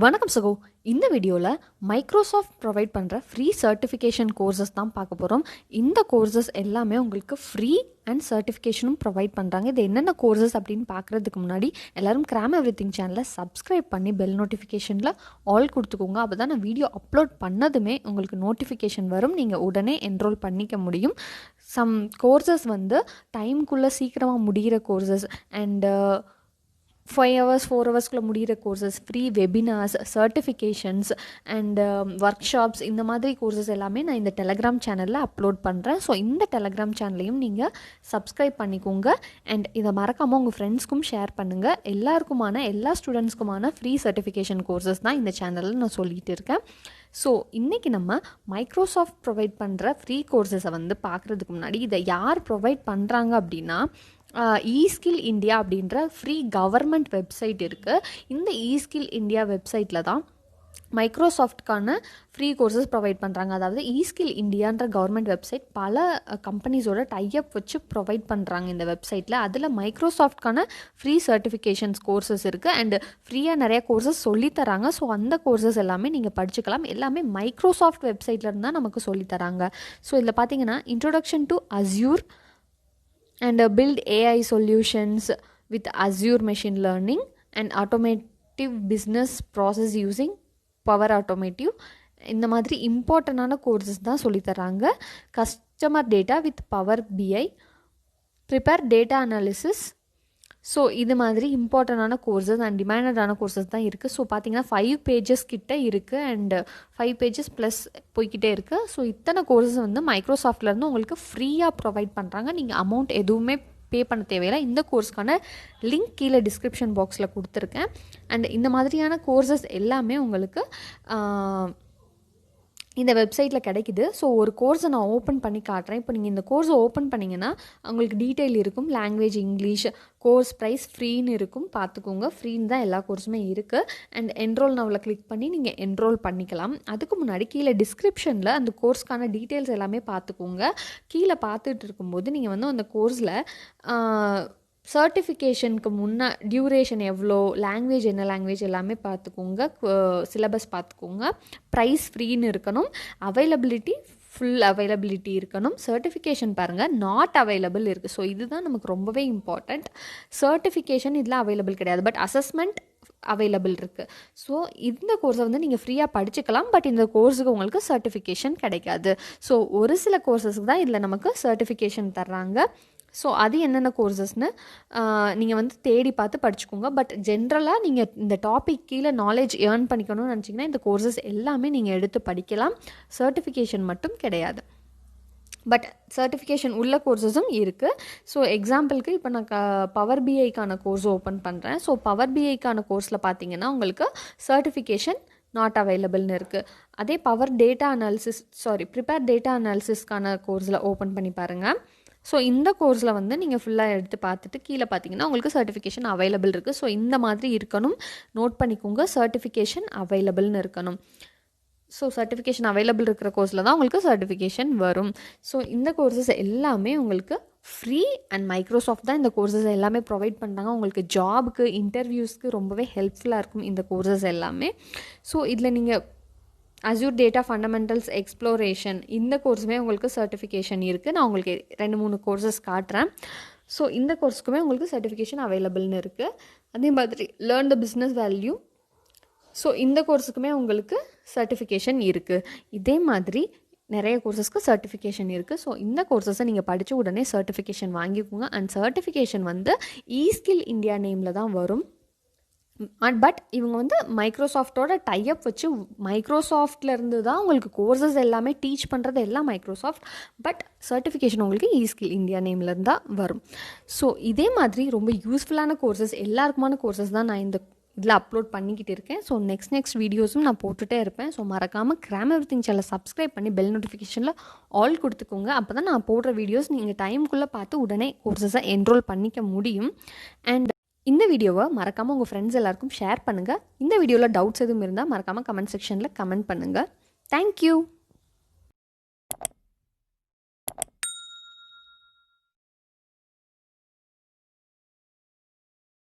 வணக்கம் சகோ. இந்த வீடியோவில் மைக்ரோசாஃப்ட் ப்ரொவைட் பண்ணுற ஃப்ரீ சர்டிஃபிகேஷன் கோர்சஸ் தான் பார்க்க போகிறோம். இந்த கோர்சஸ் எல்லாமே உங்களுக்கு ஃப்ரீ அண்ட் சர்டிஃபிகேஷனும் ப்ரொவைட் பண்ணுறாங்க. இது என்னென்ன கோர்சஸ் அப்படின்னு பார்க்குறதுக்கு முன்னாடி எல்லோரும் கிராம் எவ்ரிதிங் சேனலை சப்ஸ்கிரைப் பண்ணி பெல் நோட்டிஃபிகேஷனில் ஆல் கொடுத்துக்கோங்க. அப்போ தான் நான் வீடியோ அப்லோட் பண்ணதுமே உங்களுக்கு நோட்டிஃபிகேஷன் வரும், நீங்கள் உடனே என்ரோல் பண்ணிக்க முடியும். சம் கோர்சஸ் டைம்குள்ளே சீக்கிரமாக முடிகிற கோர்சஸ் அண்டு 5 hours 4 ஹவர்ஸ்க்குள்ளே முடிகிற courses, free webinars, certifications and work shops, இந்த மாதிரி கோர்சஸ் எல்லாமே நான் இந்த டெலகிராம் சேனலில் அப்லோட் பண்ணுறேன். ஸோ இந்த டெலகிராம் சேனலையும் நீங்கள் சப்ஸ்கிரைப் பண்ணிக்கோங்க. அண்ட் இதை மறக்காமல் உங்கள் ஃப்ரெண்ட்ஸ்க்கும் ஷேர் பண்ணுங்கள். எல்லா ஸ்டூடெண்ட்ஸ்க்குமான ஃப்ரீ சர்டிஃபிகேஷன் கோர்சஸ் தான் இந்த சேனலில் நான் சொல்லிகிட்டு இருக்கேன். ஸோ இன்றைக்கி நம்ம மைக்ரோசாஃப்ட் ப்ரொவைட் பண்ணுற ஃப்ரீ கோர்சஸை பார்க்குறதுக்கு முன்னாடி இதை யார் ப்ரொவைட் பண்ணுறாங்க அப்படின்னா, இஸ்கில் இந்தியா அப்படின்ற ஃப்ரீ கவர்மெண்ட் வெப்சைட் இருக்குது. இந்த இஸ்கில் இந்தியா வெப்சைட்டில் தான் மைக்ரோசாஃப்ட்கான ஃப்ரீ கோர்சஸ் ப்ரொவைட் பண்ணுறாங்க. அதாவது இஸ்கில் இந்தியான்ற கவர்மெண்ட் வெப்சைட் பல கம்பெனிஸோட டைப் வச்சு ப்ரொவைட் பண்ணுறாங்க இந்த வெப்சைட்டில். அதில் மைக்ரோசாஃப்ட்கான ஃப்ரீ சர்டிஃபிகேஷன்ஸ் கோர்சஸ் இருக்குது அண்ட் ஃப்ரீயாக நிறையா கோர்சஸ் சொல்லித்தராங்க. ஸோ அந்த கோர்சஸ் எல்லாமே நீங்கள் படிச்சுக்கலாம். எல்லாமே மைக்ரோசாஃப்ட் வெப்சைட்லேருந்து தான் நமக்கு சொல்லித்தராங்க. ஸோ இதில் பார்த்தீங்கன்னா introduction to Azure and build AI solutions with Azure machine learning and automotive business process using Power Automotive. இந்த மாதிரி இம்பார்ட்டண்டான கோர்சஸ் தான் சொல்லித்தராங்க. Customer data with Power BI, prepare data analysis. So இது மாதிரி இம்பார்ட்டண்டான கோர்சஸ் அண்ட் டிமாண்டடான கோர்சஸ் தான் இருக்குது. ஸோ பார்த்தீங்கன்னா 5 pages கிட்ட இருக்குது அண்ட் 5 pages ப்ளஸ் போய்கிட்டே இருக்குது. ஸோ இத்தனை கோர்சஸ் மைக்ரோசாஃப்ட்லேருந்து உங்களுக்கு ஃப்ரீயாக ப்ரொவைட் பண்ணுறாங்க. நீங்கள் அமௌண்ட் எதுவுமே பே பண்ண தேவையில்லை. இந்த கோர்ஸ்க்கான லிங்க் கீழே டிஸ்கிரிப்ஷன் பாக்ஸில் கொடுத்துருக்கேன். அண்ட் இந்த மாதிரியான கோர்சஸ் எல்லாமே உங்களுக்கு இந்த வெப்சைட்டில் கிடைக்குது. ஸோ ஒரு கோர்ஸை நான் ஓப்பன் பண்ணி காட்டுறேன். இப்போ நீங்கள் இந்த கோர்ஸை ஓப்பன் பண்ணிங்கன்னா உங்களுக்கு டீட்டெயில் இருக்கும். லாங்குவேஜ் இங்கிலீஷ், கோர்ஸ் ப்ரைஸ் ஃப்ரீன்னு இருக்கும், பார்த்துக்கோங்க. ஃப்ரீன்னு தான் எல்லா கோர்ஸுமே இருக்குது. அண்ட் என்ரோல் நவ்வில் கிளிக் பண்ணி நீங்கள் என்ரோல் பண்ணிக்கலாம். அதுக்கு முன்னாடி கீழே டிஸ்கிரிப்ஷனில் அந்த கோர்ஸ்க்கான டீட்டெயில்ஸ் எல்லாமே பார்த்துக்கோங்க. கீழே பார்த்துட்டு இருக்கும்போது நீங்கள் அந்த கோர்ஸில் சர்டிஃபிகேஷனுக்கு டியூரேஷன் எவ்வளோ, லாங்குவேஜ் என்ன லாங்குவேஜ் எல்லாமே பார்த்துக்கோங்க. சிலபஸ் பார்த்துக்கோங்க. ப்ரைஸ் ஃப்ரீன்னு இருக்கணும். அவைலபிலிட்டி ஃபுல் அவைலபிலிட்டி இருக்கணும். சர்டிஃபிகேஷன் பாருங்கள், நாட் அவைலபிள் இருக்குது. ஸோ இதுதான் நமக்கு ரொம்பவே இம்பார்ட்டண்ட். சர்டிஃபிகேஷன் இதில் அவைலபிள் கிடையாது, பட் அசஸ்மெண்ட் அவைலபிள் இருக்குது. ஸோ இந்த கோர்ஸை நீங்கள் ஃப்ரீயாக படிச்சுக்கலாம். பட் இந்த கோர்ஸுக்கு உங்களுக்கு சர்டிஃபிகேஷன் கிடைக்காது. ஸோ ஒரு சில கோர்சஸுக்கு தான் இதில் நமக்கு சர்டிஃபிகேஷன் தர்றாங்க. ஸோ அது என்னென்ன கோர்சஸ்னு நீங்கள் தேடி பார்த்து படிச்சுக்கோங்க. பட் ஜென்ரலாக நீங்கள் இந்த டாபிக் கீழே நாலேஜ் ஏர்ன் பண்ணிக்கணும்னு நினச்சிங்கன்னா இந்த கோர்சஸ் எல்லாமே நீங்கள் எடுத்து படிக்கலாம். சர்டிஃபிகேஷன் மட்டும் கிடையாது, பட் சர்டிஃபிகேஷன் உள்ள கோர்சஸும் இருக்குது. ஸோ எக்ஸாம்பிளுக்கு இப்போ நான் பவர் பிஐக்கான கோர்ஸ் ஓப்பன் பண்ணுறேன். ஸோ பவர் பிஐக்கான கோர்ஸில் பார்த்தீங்கன்னா உங்களுக்கு சர்டிஃபிகேஷன் நாட் அவைலபிள்னு இருக்குது. அதே ப்ரிப்பேர் டேட்டா அனாலிசிஸ்க்கான கோர்ஸில் ஓப்பன் பண்ணி பாருங்கள். ஸோ இந்த கோர்ஸில் நீங்கள் ஃபுல்லாக எடுத்து பார்த்துட்டு கீழே பார்த்தீங்கன்னா உங்களுக்கு சர்டிஃபிகேஷன் அவைலபிள் இருக்குது. ஸோ இந்த மாதிரி இருக்கணும், நோட் பண்ணிக்கோங்க. சர்டிஃபிகேஷன் அவைலபிள்னு இருக்கணும். ஸோ சர்டிஃபிகேஷன் அவைலபிள் இருக்கிற கோர்ஸில் தான் உங்களுக்கு சர்டிஃபிகேஷன் வரும். ஸோ இந்த கோர்சஸ் எல்லாமே உங்களுக்கு ஃப்ரீ அண்ட் மைக்ரோசாஃப்ட் தான் இந்த கோர்சஸ் எல்லாமே ப்ரொவைட் பண்ணுறாங்க. உங்களுக்கு ஜாபுக்கு, இன்டர்வியூஸ்க்கு ரொம்பவே ஹெல்ப்ஃபுல்லாக இருக்கும் இந்த கோர்சஸ் எல்லாமே. ஸோ இதில் நீங்கள் அஸ்யூர் டேட்டா ஃபண்டமெண்டல்ஸ் எக்ஸ்ப்ளோரேஷன், இந்த கோர்ஸுமே உங்களுக்கு சர்டிஃபிகேஷன் இருக்குது. நான் உங்களுக்கு 2-3 கோர்சஸ் காட்டுறேன். ஸோ இந்த கோர்ஸுக்குமே உங்களுக்கு சர்டிஃபிகேஷன் அவைலபிள்னு இருக்குது. அதே மாதிரி learn the business value, so இந்த கோர்ஸுக்குமே உங்களுக்கு சர்டிஃபிகேஷன் இருக்குது. இதே மாதிரி நிறைய கோர்சஸ்க்கு சர்டிஃபிகேஷன் இருக்குது. ஸோ இந்த கோர்சஸை நீங்கள் படித்து உடனே சர்டிஃபிகேஷன் வாங்கிக்கோங்க. அண்ட் சர்டிஃபிகேஷன் இஸ்கில் இந்தியா நேமில் தான் வரும். பட் இவங்க மைக்ரோசாஃப்டோட டைப் வச்சு மைக்ரோசாஃப்ட்லேருந்து தான் உங்களுக்கு கோர்சஸ் எல்லாமே டீச் பண்ணுறது எல்லாம் மைக்ரோசாஃப்ட். பட் சர்டிஃபிகேஷன் உங்களுக்கு இஸ்கில் இந்தியா நேம்லேருந்து தான் வரும். ஸோ இதே மாதிரி ரொம்ப யூஸ்ஃபுல்லான கோர்சஸ், எல்லாருக்குமான கோர்சஸ் தான் நான் இதில் அப்லோட் பண்ணிக்கிட்டு இருக்கேன். ஸோ நெக்ஸ்ட் வீடியோஸும் நான் போட்டுகிட்டே இருப்பேன். ஸோ மறக்காமல் கிராம் எவ்ரிதிங் சேனலை சப்ஸ்கிரைப் பண்ணி பெல் நோட்டிஃபிகேஷனில் ஆல் கொடுத்துக்கோங்க. அப்போ தான் நான் போடுற வீடியோஸ் நீங்கள் டைமுக்குள்ளே பார்த்து உடனே கோர்சஸை என்ரோல் பண்ணிக்க முடியும். அண்ட் இந்த வீடியோவை மறக்காமல் உங்கள் ஃப்ரெண்ட்ஸ் எல்லாருக்கும் ஷேர் பண்ணுங்கள். இந்த வீடியோவில் டவுட்ஸ் எதுவும் இருந்தால் மறக்காமல் கமெண்ட் செக்ஷனில் கமெண்ட் பண்ணுங்கள். தேங்க்யூ.